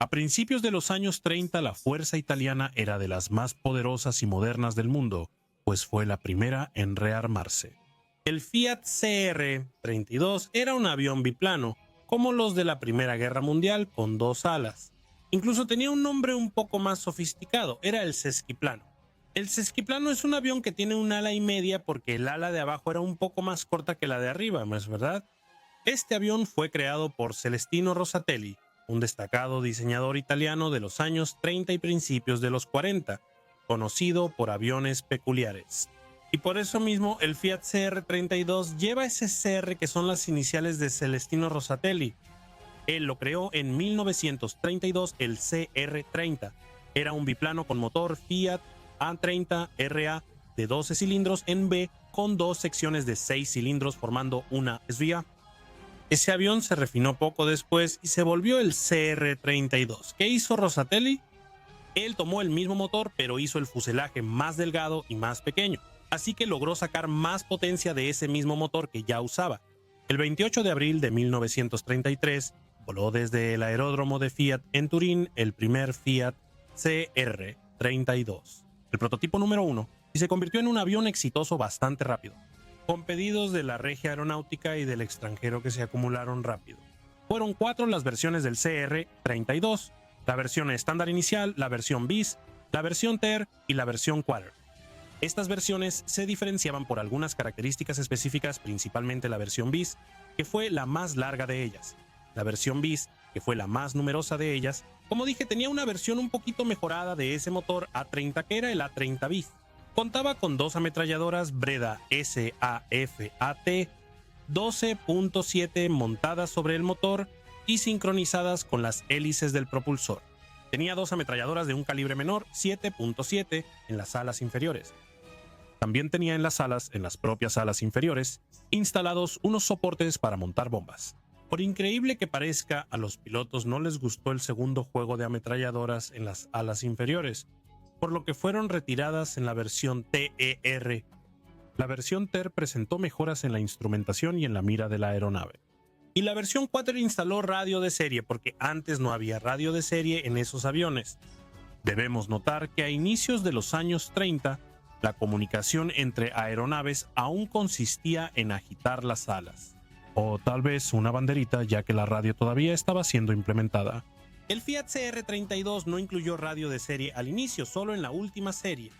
A principios de los años 30, la fuerza italiana era de las más poderosas y modernas del mundo, pues fue la primera en rearmarse. El Fiat CR-32 era un avión biplano, como los de la Primera Guerra Mundial, con dos alas. Incluso tenía un nombre un poco más sofisticado, era el sesquiplano. El sesquiplano es un avión que tiene un ala y media porque el ala de abajo era un poco más corta que la de arriba, ¿no es verdad? Este avión fue creado por Celestino Rosatelli, un destacado diseñador italiano de los años 30 y principios de los 40, conocido por aviones peculiares. Y por eso mismo el Fiat CR-32 lleva ese CR que son las iniciales de Celestino Rosatelli. Él lo creó en 1932, el CR-30. Era un biplano con motor Fiat A30RA de 12 cilindros en B con dos secciones de 6 cilindros formando una SVA. Ese avión se refinó poco después y se volvió el CR-32. ¿Qué hizo Rosatelli? Él tomó el mismo motor, pero hizo el fuselaje más delgado y más pequeño, así que logró sacar más potencia de ese mismo motor que ya usaba. El 28 de abril de 1933 voló desde el aeródromo de Fiat en Turín el primer Fiat CR-32, el prototipo número 1, y se convirtió en un avión exitoso bastante rápido, con pedidos de la Regia Aeronáutica y del extranjero que se acumularon rápido. Fueron 4 las versiones del CR-32, la versión estándar inicial, la versión bis, la versión TER y la versión Quarter. Estas versiones se diferenciaban por algunas características específicas, principalmente la versión bis, que fue la más larga de ellas. La versión bis, que fue la más numerosa de ellas, como dije, tenía una versión un poquito mejorada de ese motor A30 que era el A30 bis. Contaba con 2 ametralladoras Breda SAF-AT 12.7 montadas sobre el motor y sincronizadas con las hélices del propulsor. Tenía 2 ametralladoras de un calibre menor 7.7 en las alas inferiores. También tenía en las propias alas inferiores, instalados unos soportes para montar bombas. Por increíble que parezca, a los pilotos no les gustó el segundo juego de ametralladoras en las alas inferiores, por lo que fueron retiradas en la versión TER. La versión TER presentó mejoras en la instrumentación y en la mira de la aeronave. Y la versión 4 instaló radio de serie, porque antes no había radio de serie en esos aviones. Debemos notar que a inicios de los años 30, la comunicación entre aeronaves aún consistía en agitar las alas, o tal vez una banderita, ya que la radio todavía estaba siendo implementada. El Fiat CR-32 no incluyó radio de serie al inicio, solo en la última serie.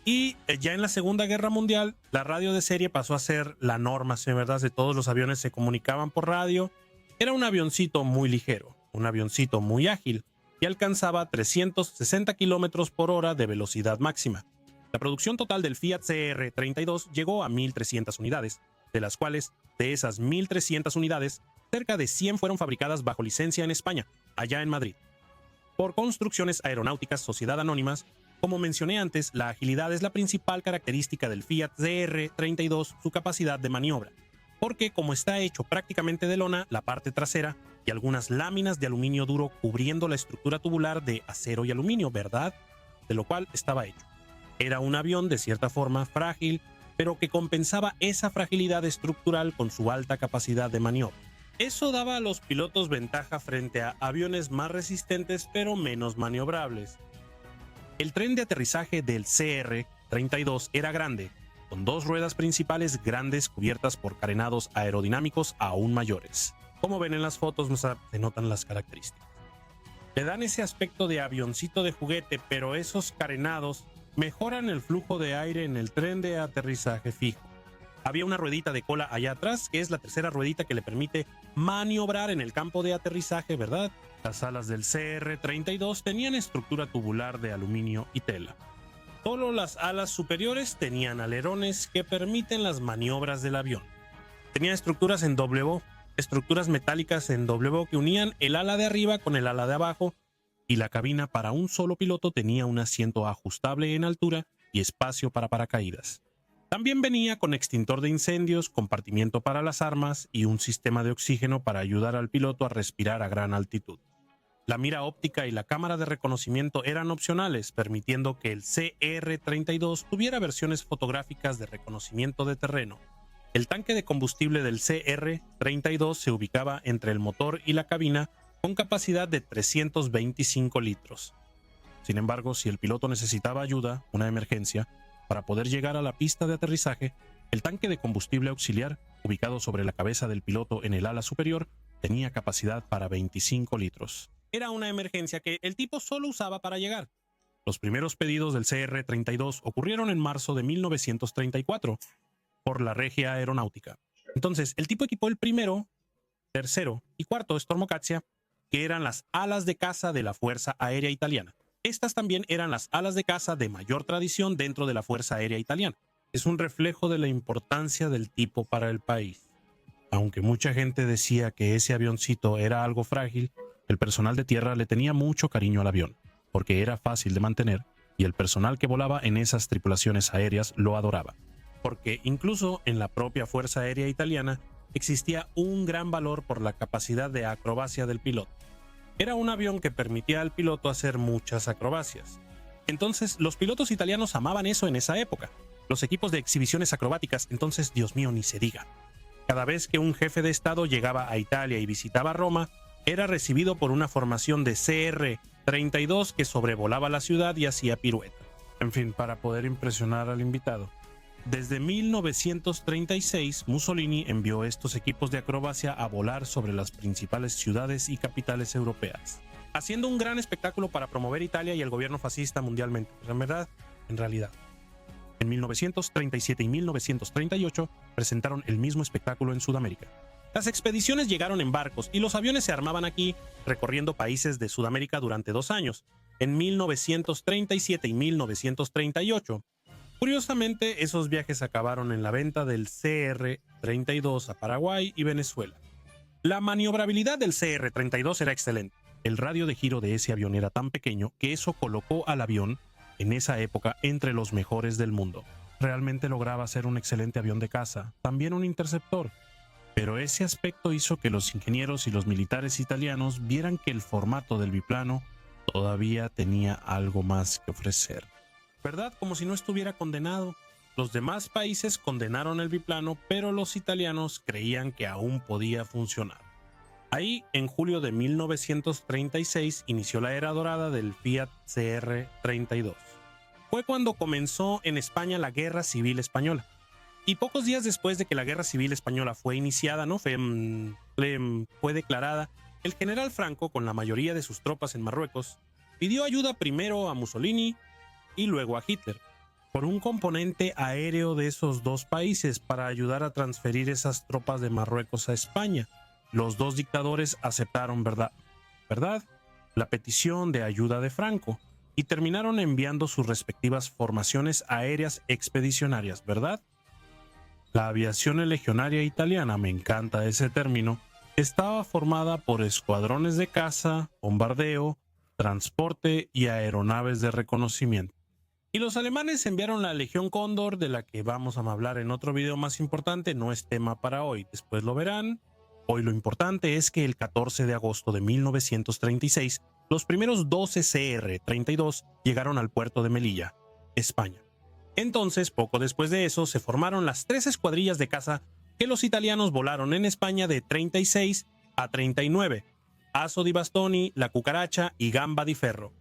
Y ya en la Segunda Guerra Mundial, la radio de serie pasó a ser la norma, ¿sí, verdad? De todos los aviones se comunicaban por radio. Era un avioncito muy ligero, un avioncito muy ágil, y alcanzaba 360 kilómetros por hora de velocidad máxima. La producción total del Fiat CR-32 llegó a 1.300 unidades, de las cuales, de esas 1.300 unidades, cerca de 100 fueron fabricadas bajo licencia en España, allá en Madrid, por Construcciones Aeronáuticas Sociedad Anónimas. Como mencioné antes, la agilidad es la principal característica del Fiat CR-32, su capacidad de maniobra, porque como está hecho prácticamente de lona, la parte trasera y algunas láminas de aluminio duro cubriendo la estructura tubular de acero y aluminio, ¿verdad? De lo cual estaba hecho. Era un avión de cierta forma frágil, pero que compensaba esa fragilidad estructural con su alta capacidad de maniobra. Eso daba a los pilotos ventaja frente a aviones más resistentes pero menos maniobrables. El tren de aterrizaje del CR-32 era grande, con 2 ruedas principales grandes cubiertas por carenados aerodinámicos aún mayores. Como ven en las fotos, se notan las características. Le dan ese aspecto de avioncito de juguete, pero esos carenados mejoran el flujo de aire en el tren de aterrizaje fijo. Había una ruedita de cola allá atrás, que es la tercera ruedita que le permite maniobrar en el campo de aterrizaje, ¿verdad? Las alas del CR-32 tenían estructura tubular de aluminio y tela. Solo las alas superiores tenían alerones que permiten las maniobras del avión. Tenía estructuras en doble O, estructuras metálicas en doble O que unían el ala de arriba con el ala de abajo, y la cabina para un solo piloto tenía un asiento ajustable en altura y espacio para paracaídas. También venía con extintor de incendios, compartimiento para las armas y un sistema de oxígeno para ayudar al piloto a respirar a gran altitud. La mira óptica y la cámara de reconocimiento eran opcionales, permitiendo que el CR-32 tuviera versiones fotográficas de reconocimiento de terreno. El tanque de combustible del CR-32 se ubicaba entre el motor y la cabina con capacidad de 325 litros. Sin embargo, si el piloto necesitaba ayuda, una emergencia, para poder llegar a la pista de aterrizaje, el tanque de combustible auxiliar, ubicado sobre la cabeza del piloto en el ala superior, tenía capacidad para 25 litros. Era una emergencia que el tipo solo usaba para llegar. Los primeros pedidos del CR-32 ocurrieron en marzo de 1934 por la Regia Aeronáutica. Entonces, el tipo equipó el primero, tercero y cuarto Stormocazia, que eran las alas de caza de la Fuerza Aérea Italiana. Estas también eran las alas de caza de mayor tradición dentro de la Fuerza Aérea Italiana. Es un reflejo de la importancia del tipo para el país. Aunque mucha gente decía que ese avioncito era algo frágil, el personal de tierra le tenía mucho cariño al avión, porque era fácil de mantener y el personal que volaba en esas tripulaciones aéreas lo adoraba. Porque incluso en la propia Fuerza Aérea Italiana existía un gran valor por la capacidad de acrobacia del piloto. Era un avión que permitía al piloto hacer muchas acrobacias. Entonces, los pilotos italianos amaban eso en esa época. Los equipos de exhibiciones acrobáticas, entonces, Dios mío, ni se diga. Cada vez que un jefe de Estado llegaba a Italia y visitaba Roma, era recibido por una formación de CR-32 que sobrevolaba la ciudad y hacía pirueta. En fin, para poder impresionar al invitado. Desde 1936, Mussolini envió estos equipos de acrobacia a volar sobre las principales ciudades y capitales europeas, haciendo un gran espectáculo para promover Italia y el gobierno fascista mundialmente. Pero en realidad, en 1937 y 1938 presentaron el mismo espectáculo en Sudamérica. Las expediciones llegaron en barcos y los aviones se armaban aquí, recorriendo países de Sudamérica durante 2 años, en 1937 y 1938. Curiosamente, esos viajes acabaron en la venta del CR-32 a Paraguay y Venezuela. La maniobrabilidad del CR-32 era excelente. El radio de giro de ese avión era tan pequeño que eso colocó al avión, en esa época, entre los mejores del mundo. Realmente lograba ser un excelente avión de caza, también un interceptor. Pero ese aspecto hizo que los ingenieros y los militares italianos vieran que el formato del biplano todavía tenía algo más que ofrecer. ¿Verdad? Como si no estuviera condenado. Los demás países condenaron el biplano, pero los italianos creían que aún podía funcionar. Ahí, en julio de 1936, inició la era dorada del Fiat CR-32. Fue cuando comenzó en España la Guerra Civil Española. Y pocos días después de que la Guerra Civil Española fue iniciada, fue declarada, el general Franco, con la mayoría de sus tropas en Marruecos, pidió ayuda primero a Mussolini y luego a Hitler, por un componente aéreo de esos dos países para ayudar a transferir esas tropas de Marruecos a España. Los dos dictadores aceptaron, ¿verdad? La petición de ayuda de Franco y terminaron enviando sus respectivas formaciones aéreas expedicionarias, ¿verdad? La aviación legionaria italiana, me encanta ese término, estaba formada por escuadrones de caza, bombardeo, transporte y aeronaves de reconocimiento. Y los alemanes enviaron la Legión Cóndor, de la que vamos a hablar en otro video más importante, no es tema para hoy, después lo verán. Hoy lo importante es que el 14 de agosto de 1936, los primeros 12 CR-32 llegaron al puerto de Melilla, España. Entonces, poco después de eso, se formaron las 3 escuadrillas de caza que los italianos volaron en España de 36 a 39, Aso di Bastoni, La Cucaracha y Gamba di Ferro.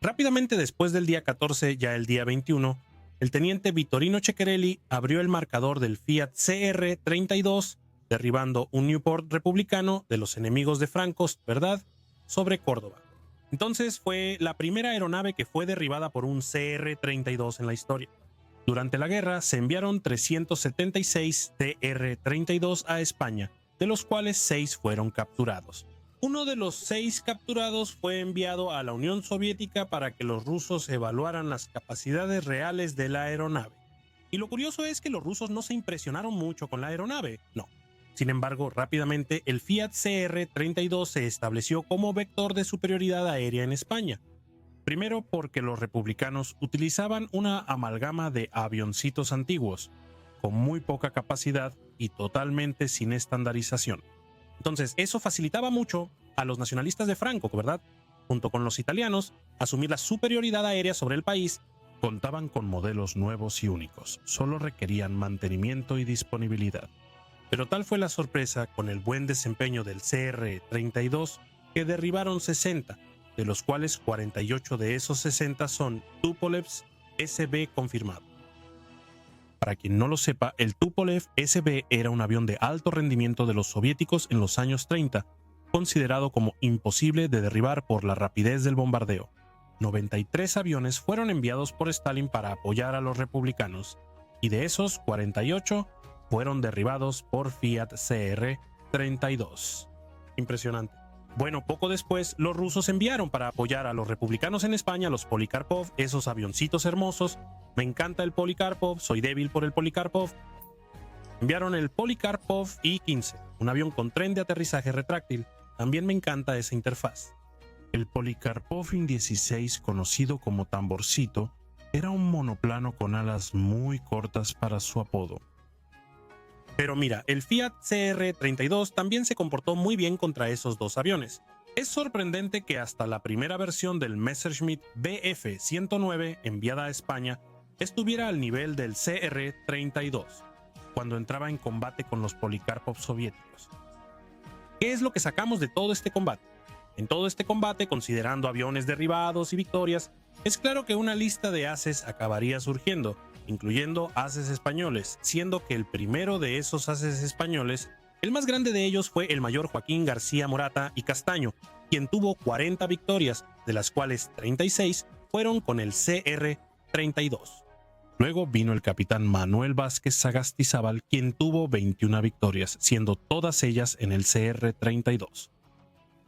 Rápidamente después del día 14, ya el día 21, el teniente Vittorino Ceccarelli abrió el marcador del Fiat CR-32, derribando un Newport republicano de los enemigos de Franco, ¿verdad?, sobre Córdoba. Entonces fue la primera aeronave que fue derribada por un CR-32 en la historia. Durante la guerra se enviaron 376 TR-32 a España, de los cuales 6 fueron capturados. Uno de los 6 capturados fue enviado a la Unión Soviética para que los rusos evaluaran las capacidades reales de la aeronave. Y lo curioso es que los rusos no se impresionaron mucho con la aeronave, no. Sin embargo, rápidamente el Fiat CR-32 se estableció como vector de superioridad aérea en España. Primero porque los republicanos utilizaban una amalgama de avioncitos antiguos, con muy poca capacidad y totalmente sin estandarización. Entonces, eso facilitaba mucho a los nacionalistas de Franco, ¿verdad? Junto con los italianos, asumir la superioridad aérea sobre el país. Contaban con modelos nuevos y únicos, solo requerían mantenimiento y disponibilidad. Pero tal fue la sorpresa con el buen desempeño del CR-32 que derribaron 60, de los cuales 48 de esos 60 son Tupolevs SB confirmado. Para quien no lo sepa, el Tupolev SB era un avión de alto rendimiento de los soviéticos en los años 30, considerado como imposible de derribar por la rapidez del bombardeo. 93 aviones fueron enviados por Stalin para apoyar a los republicanos, y de esos 48 fueron derribados por Fiat CR-32. Impresionante. Bueno, poco después, los rusos enviaron para apoyar a los republicanos en España los Polikarpov, esos avioncitos hermosos. Me encanta el Polikarpov, soy débil por el Polikarpov. Enviaron el Polikarpov I-15, un avión con tren de aterrizaje retráctil. También me encanta esa interfaz. El Polikarpov I-16, conocido como Tamborcito, era un monoplano con alas muy cortas para su apodo. Pero mira, el Fiat CR-32 también se comportó muy bien contra esos dos aviones. Es sorprendente que hasta la primera versión del Messerschmitt Bf-109 enviada a España estuviera al nivel del CR-32, cuando entraba en combate con los Polikarpov soviéticos. ¿Qué es lo que sacamos de todo este combate? En todo este combate, considerando aviones derribados y victorias, es claro que una lista de ases acabaría surgiendo, incluyendo ases españoles, siendo que el primero de esos ases españoles, el más grande de ellos, fue el mayor Joaquín García Morata y Castaño, quien tuvo 40 victorias, de las cuales 36 fueron con el CR-32. Luego vino el capitán Manuel Vázquez Sagastizábal, quien tuvo 21 victorias, siendo todas ellas en el CR-32.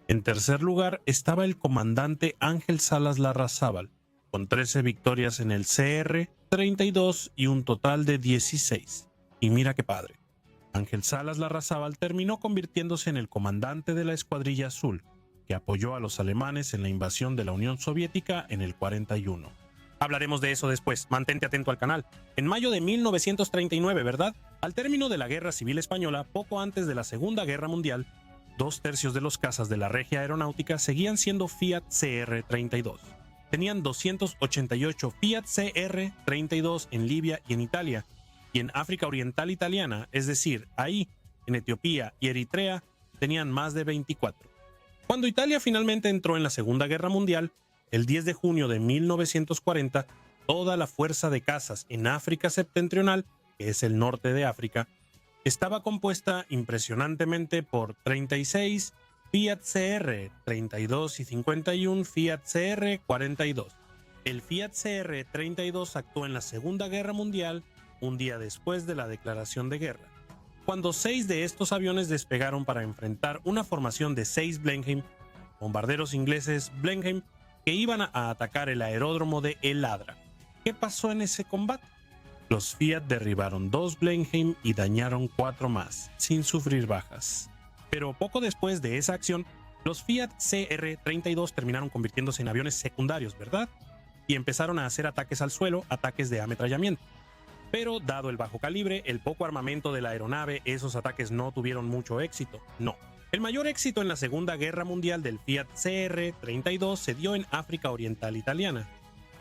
En tercer lugar estaba el comandante Ángel Salas Larrazábal, con 13 victorias en el CR-32 y un total de 16. Y mira qué padre. Ángel Salas Larrazábal terminó convirtiéndose en el comandante de la Escuadrilla Azul, que apoyó a los alemanes en la invasión de la Unión Soviética en el 41. Hablaremos de eso después, mantente atento al canal. En mayo de 1939, ¿verdad? Al término de la Guerra Civil Española, poco antes de la Segunda Guerra Mundial, 2/3 de los cazas de la Regia Aeronáutica seguían siendo Fiat CR-32. Tenían 288 Fiat CR-32 en Libia y en Italia, y en África Oriental Italiana, es decir, ahí, en Etiopía y Eritrea, tenían más de 24. Cuando Italia finalmente entró en la Segunda Guerra Mundial, el 10 de junio de 1940, toda la fuerza de cazas en África Septentrional, que es el norte de África, estaba compuesta impresionantemente por 36 Fiat CR-32 y 51 Fiat CR-42. El Fiat CR-32 actuó en la Segunda Guerra Mundial un día después de la declaración de guerra, cuando 6 de estos aviones despegaron para enfrentar una formación de 6 Blenheim, bombarderos ingleses Blenheim, que iban a atacar el aeródromo de El Adra. ¿Qué pasó en ese combate? Los Fiat derribaron 2 Blenheim y dañaron 4 más, sin sufrir bajas. Pero poco después de esa acción, los Fiat CR-32 terminaron convirtiéndose en aviones secundarios, ¿verdad? Y empezaron a hacer ataques al suelo, ataques de ametrallamiento. Pero dado el bajo calibre, el poco armamento de la aeronave, esos ataques no tuvieron mucho éxito. No. El mayor éxito en la Segunda Guerra Mundial del Fiat CR-32 se dio en África Oriental Italiana.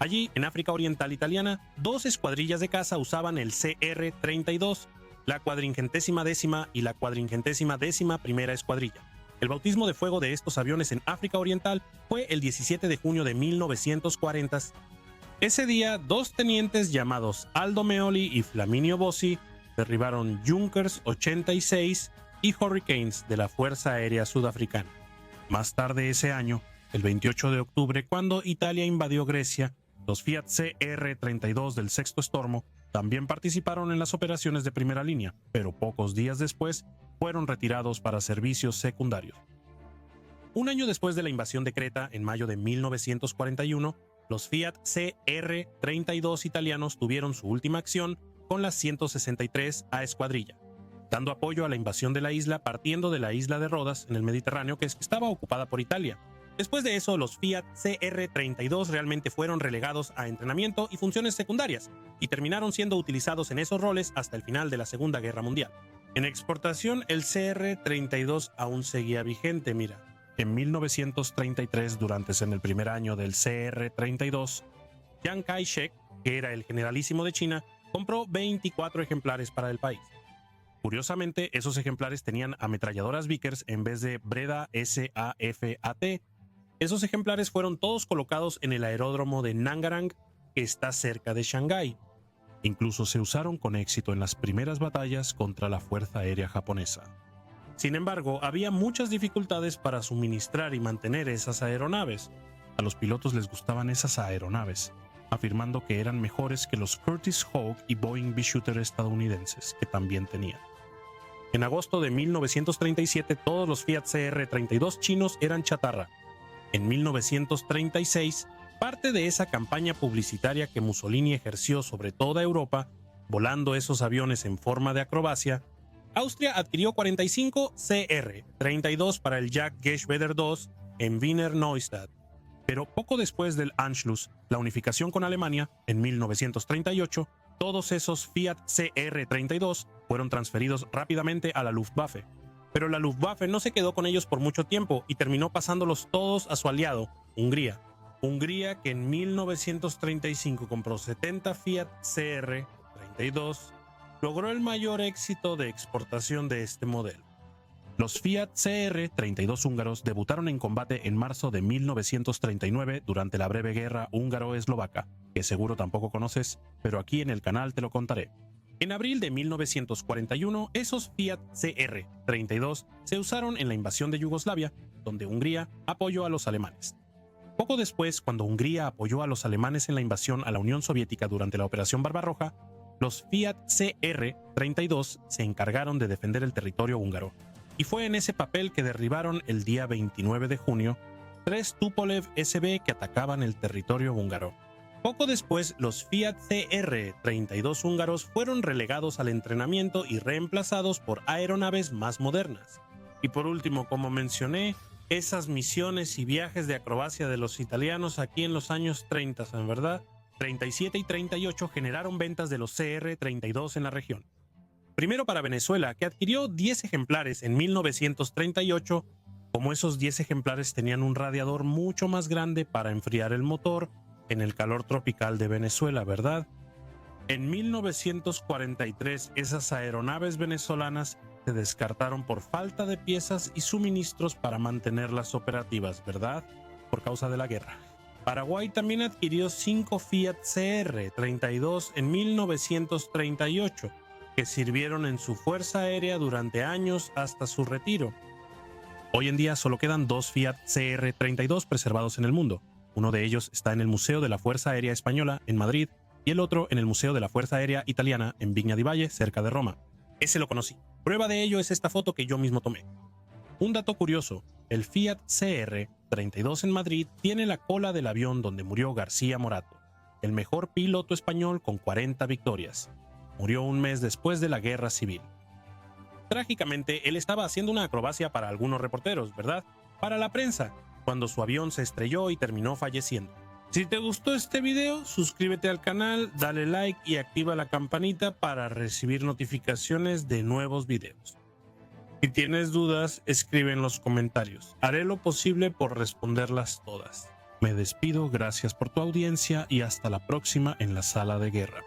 Allí, en África Oriental Italiana, 2 escuadrillas de caza usaban el CR-32, la 410ª y la 410ª Escuadrilla. El bautismo de fuego de estos aviones en África Oriental fue el 17 de junio de 1940. Ese día, 2 tenientes llamados Aldo Meoli y Flaminio Bossi derribaron Junkers 86 y Hurricanes de la Fuerza Aérea Sudafricana. Más tarde ese año, el 28 de octubre, cuando Italia invadió Grecia, los Fiat CR-32 del Sexto Stormo también participaron en las operaciones de primera línea, pero pocos días después fueron retirados para servicios secundarios. Un año después de la invasión de Creta, en mayo de 1941, los Fiat CR-32 italianos tuvieron su última acción con la 163 A Escuadrilla, dando apoyo a la invasión de la isla partiendo de la isla de Rodas en el Mediterráneo, que estaba ocupada por Italia. Después de eso, los Fiat CR-32 realmente fueron relegados a entrenamiento y funciones secundarias, y terminaron siendo utilizados en esos roles hasta el final de la Segunda Guerra Mundial. En exportación, el CR-32 aún seguía vigente, mira. En 1933, en el primer año del CR-32, Chiang Kai-shek, que era el generalísimo de China, compró 24 ejemplares para el país. Curiosamente, esos ejemplares tenían ametralladoras Vickers en vez de Breda SAFAT. Esos ejemplares fueron todos colocados en el aeródromo de Nangarang, que está cerca de Shanghái. Incluso se usaron con éxito en las primeras batallas contra la Fuerza Aérea Japonesa. Sin embargo, había muchas dificultades para suministrar y mantener esas aeronaves. A los pilotos les gustaban esas aeronaves, afirmando que eran mejores que los Curtiss Hawk y Boeing B-Shooter estadounidenses, que también tenían. En agosto de 1937, todos los Fiat CR-32 chinos eran chatarra. En 1936, parte de esa campaña publicitaria que Mussolini ejerció sobre toda Europa, volando esos aviones en forma de acrobacia, Austria adquirió 45 CR-32 para el Jagd Geschwader II en Wiener Neustadt. Pero poco después del Anschluss, la unificación con Alemania, en 1938, todos esos Fiat CR-32 fueron transferidos rápidamente a la Luftwaffe. Pero la Luftwaffe no se quedó con ellos por mucho tiempo y terminó pasándolos todos a su aliado, Hungría. Hungría, que en 1935 compró 70 Fiat CR-32, logró el mayor éxito de exportación de este modelo. Los Fiat CR-32 húngaros debutaron en combate en marzo de 1939 durante la breve guerra húngaro-eslovaca, que seguro tampoco conoces, pero aquí en el canal te lo contaré. En abril de 1941, esos Fiat CR-32 se usaron en la invasión de Yugoslavia, donde Hungría apoyó a los alemanes. Poco después, cuando Hungría apoyó a los alemanes en la invasión a la Unión Soviética durante la Operación Barbarroja, los Fiat CR-32 se encargaron de defender el territorio húngaro. Y fue en ese papel que derribaron el día 29 de junio 3 Tupolev SB que atacaban el territorio húngaro. Poco después, los Fiat CR-32 húngaros fueron relegados al entrenamiento y reemplazados por aeronaves más modernas. Y por último, como mencioné, esas misiones y viajes de acrobacia de los italianos aquí en los años 30, en verdad, 37 y 38 generaron ventas de los CR-32 en la región. Primero para Venezuela, que adquirió 10 ejemplares en 1938, como esos 10 ejemplares tenían un radiador mucho más grande para enfriar el motor en el calor tropical de Venezuela, ¿verdad? En 1943, esas aeronaves venezolanas se descartaron por falta de piezas y suministros para mantenerlas operativas, ¿verdad? Por causa de la guerra. Paraguay también adquirió 5 Fiat CR-32 en 1938, que sirvieron en su fuerza aérea durante años hasta su retiro. Hoy en día solo quedan 2 Fiat CR-32 preservados en el mundo. Uno de ellos está en el Museo de la Fuerza Aérea Española en Madrid y el otro en el Museo de la Fuerza Aérea Italiana en Vigna di Valle, cerca de Roma. Ese lo conocí. Prueba de ello es esta foto que yo mismo tomé. Un dato curioso, el Fiat CR-32 en Madrid tiene la cola del avión donde murió García Morato, el mejor piloto español con 40 victorias. Murió un mes después de la Guerra Civil. Trágicamente, él estaba haciendo una acrobacia para algunos reporteros, ¿verdad? Para la prensa, cuando su avión se estrelló y terminó falleciendo. Si te gustó este video, suscríbete al canal, dale like y activa la campanita para recibir notificaciones de nuevos videos. Si tienes dudas, escribe en los comentarios. Haré lo posible por responderlas todas. Me despido, gracias por tu audiencia y hasta la próxima en la sala de guerra.